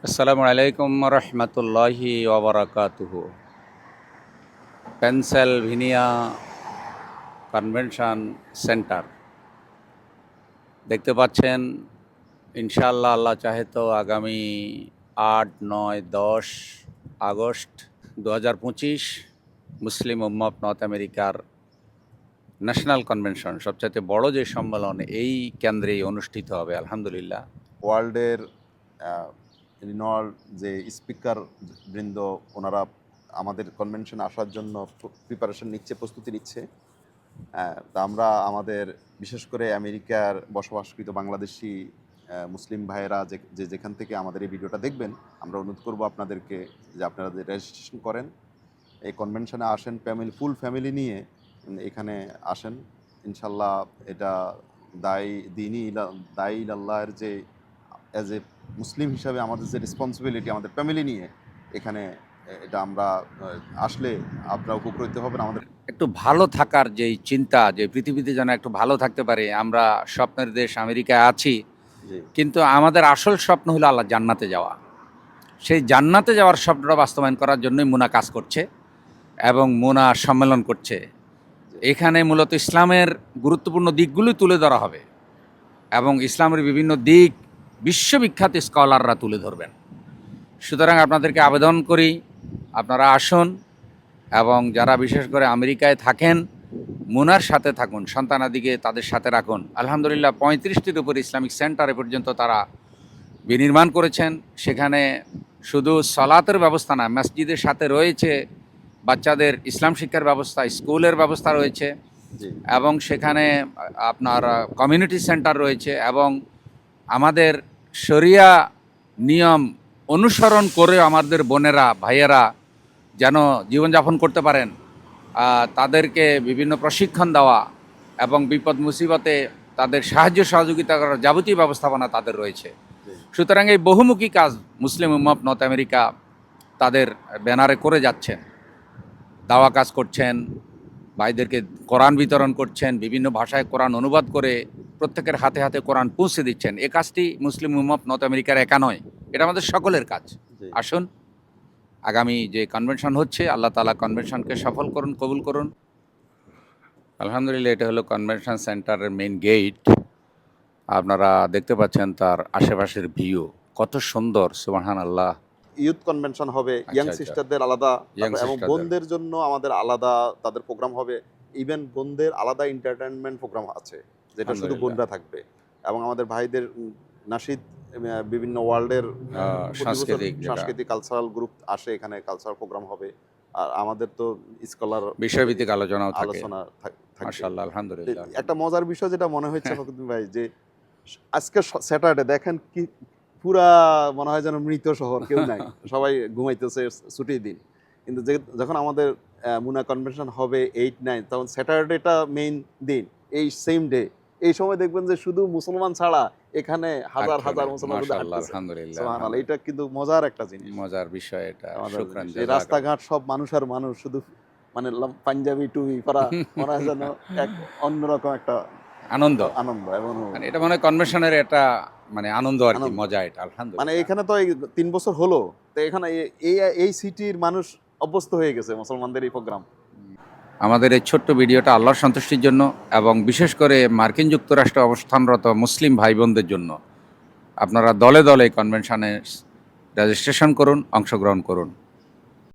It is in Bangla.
আসসালামু আলাইকুম রহমতুল্লাহি ওবরাকাতুহু। পেনসিলভেনিয়া কনভেনশন সেন্টার দেখতে পাচ্ছেন। ইনশাআল্লাহ আল্লাহ চাহে তো আগামী 8, 9, 10 আগস্ট 2025 মুসলিম উম্মত নর্থ আমেরিকার ন্যাশনাল কনভেনশন, সবচাইতে বড় যে সম্মেলন, এই কেন্দ্রেই অনুষ্ঠিত হবে আলহামদুলিল্লাহ। ওয়ার্ল্ডের রিনল্ড যে স্পিকার বৃন্দ, ওনারা আমাদের কনভেনশনে আসার জন্য প্রিপারেশন নিচ্ছে, প্রস্তুতি নিচ্ছে। তা আমরা আমাদের বিশেষ করে আমেরিকার বসবাসকৃত বাংলাদেশি মুসলিম ভাইয়েরা যেখান থেকে আমাদের এই ভিডিওটা দেখবেন, আমরা অনুরোধ করব আপনাদেরকে যে আপনারা যে রেজিস্ট্রেশন করেন, এই কনভেনশনে আসেন, ফুল ফ্যামিলি নিয়ে এখানে আসেন। ইনশাল্লাহ এটা দায়ী আল্লাহর যে অ্যাজ এ মুসলিম হিসাবে আমাদের যে রেসপন্সিবিলিটি, আমাদের ফ্যামিলি নিয়ে এখানে এটা আমরা আসলে আপনারা উপকৃত হবেন। আমাদের একটু ভালো থাকার যেই চিন্তা, যে পৃথিবীতে যেন একটু ভালো থাকতে পারে, আমরা স্বপ্নের দেশ আমেরিকায় আছি, কিন্তু আমাদের আসল স্বপ্ন হলো আল্লাহ জান্নাতে যাওয়া। সেই জান্নাতে যাওয়ার স্বপ্নটা বাস্তবায়ন করার জন্যই মুনা কাজ করছে এবং মুনা সম্মেলন করছে। এখানে মূলত ইসলামের গুরুত্বপূর্ণ দিকগুলোই তুলে ধরা হবে এবং ইসলামের বিভিন্ন দিক বিশ্ববিখ্যাত স্কলাররা তুলে ধরবেন। সুতরাং আপনাদেরকে আবেদন করি, আপনারা আসুন এবং যারা বিশেষ করে আমেরিকায় থাকেন মুনার সাথে থাকুন, সন্তানাদিকে তাদের সাথে রাখুন। আলহামদুলিল্লাহ 35টির উপর ইসলামিক সেন্টার এ পর্যন্ত তারা বিনির্মাণ করেছেন। সেখানে শুধু সলাতের ব্যবস্থা না, মসজিদের সাথে রয়েছে বাচ্চাদের ইসলাম শিক্ষার ব্যবস্থা, স্কুলের ব্যবস্থা রয়েছে এবং সেখানে আপনার কমিউনিটি সেন্টার রয়েছে এবং আমাদের শরিয়া নিয়ম অনুসরণ করে আমাদের বোনেরা ভাইয়েরা যেন জীবনযাপন করতে পারেন, তাদেরকে বিভিন্ন প্রশিক্ষণ দেওয়া এবং বিপদ মুসিবতে তাদের সাহায্য সহযোগিতা করার যাবতীয় ব্যবস্থাপনা তাদের রয়েছে। সুতরাং এই বহুমুখী কাজ মুসলিম উম্মত নর্থ আমেরিকা তাদের ব্যানারে করে যাচ্ছেন। দাওয়া কাজ করছেন, ভাইদেরকে কোরআন বিতরণ করছেন, বিভিন্ন ভাষায় কোরআন অনুবাদ করে প্রত্যেকের হাতে হাতে কোরআন পৌঁছে দিচ্ছেন। এ কাজটি মুসলিম উম্মত নর্থ আমেরিকার একা নয়, এটা আমাদের সকলের কাজ। আসুন, আগামী যে কনভেনশন হচ্ছে, আল্লাহ তাআলা কনভেনশনকে সফল করুন, কবুল করুন। আলহামদুলিল্লাহ, এটা হলো কনভেনশন সেন্টারের মেইন গেট। আপনারা দেখতে পাচ্ছেন তার আশেপাশের ভিউ কত সুন্দর, সুবহানাল্লাহ। ইউথ কনভেনশন হবে, ইয়াং সিস্টারদের আলাদা এবং বোনদের জন্য আমাদের আলাদা তাদের প্রোগ্রাম হবে। ইভেন বোনদের আলাদা এন্টারটেনমেন্ট প্রোগ্রাম আছে, যেটা শুধু বোনরা থাকবে। এবং আমাদের ভাইদের নাশিদ, বিভিন্ন ওয়ার্ল্ডের সাংস্কৃতিক কালচারাল গ্রুপ আসে, এখানে কালচারাল প্রোগ্রাম হবে। আর আমাদের তো স্কলার বিষয়ভিত্তিক আলোচনা থাকবে। মাশাআল্লাহ, আলহামদুলিল্লাহ। একটা মজার বিষয় যেটা মনে হচ্ছে ফখরুদ্দিন ভাই, যে আজকে স্যাটারডে দেখেন কি পুরা মনে হয় যেন মৃত শহর, কেউ নাই, সবাই ঘুমাইতেছে, ছুটির দিন। কিন্তু যখন আমাদের মুনা কনভেনশন হবে 8, 9, তখন স্যাটারডেটা মেইন দিন, এই সেম ডে, এই সময় দেখবেন যে শুধু মুসলমান ছাড়া এখানে হাজার হাজার মুসলমান। আলহামদুলিল্লাহ, এটা কিন্তু মজার একটা জিনিস, মজার বিষয় এটা। শুকরান। এই রাস্তাঘাট সব মানুষ আর মানুষ, শুধু মানে পাঞ্জাবি টুপি পরা, মনে হয় যেন এক অন্যরকম একটা আনন্দ এবং এটা মনে হয় কনভেনশনের একটা মানে আনন্দ আর কি, মজা এটা। আলহামদুলিল্লাহ, মানে এখানে তো 3 বছর হলো, তো এখানে এই সিটির মানুষ অভ্যস্ত হয়ে গেছে মুসলমানদের এই প্রোগ্রাম। আমাদের এই ছোট্ট ভিডিওটা আল্লাহর সন্তুষ্টির জন্য এবং বিশেষ করে মার্কিন যুক্তরাষ্ট্রে অবস্থানরত মুসলিম ভাই বোনদের জন্য। আপনারা দলে দলে কনভেনশনে রেজিস্ট্রেশন করুন, অংশগ্রহণ করুন।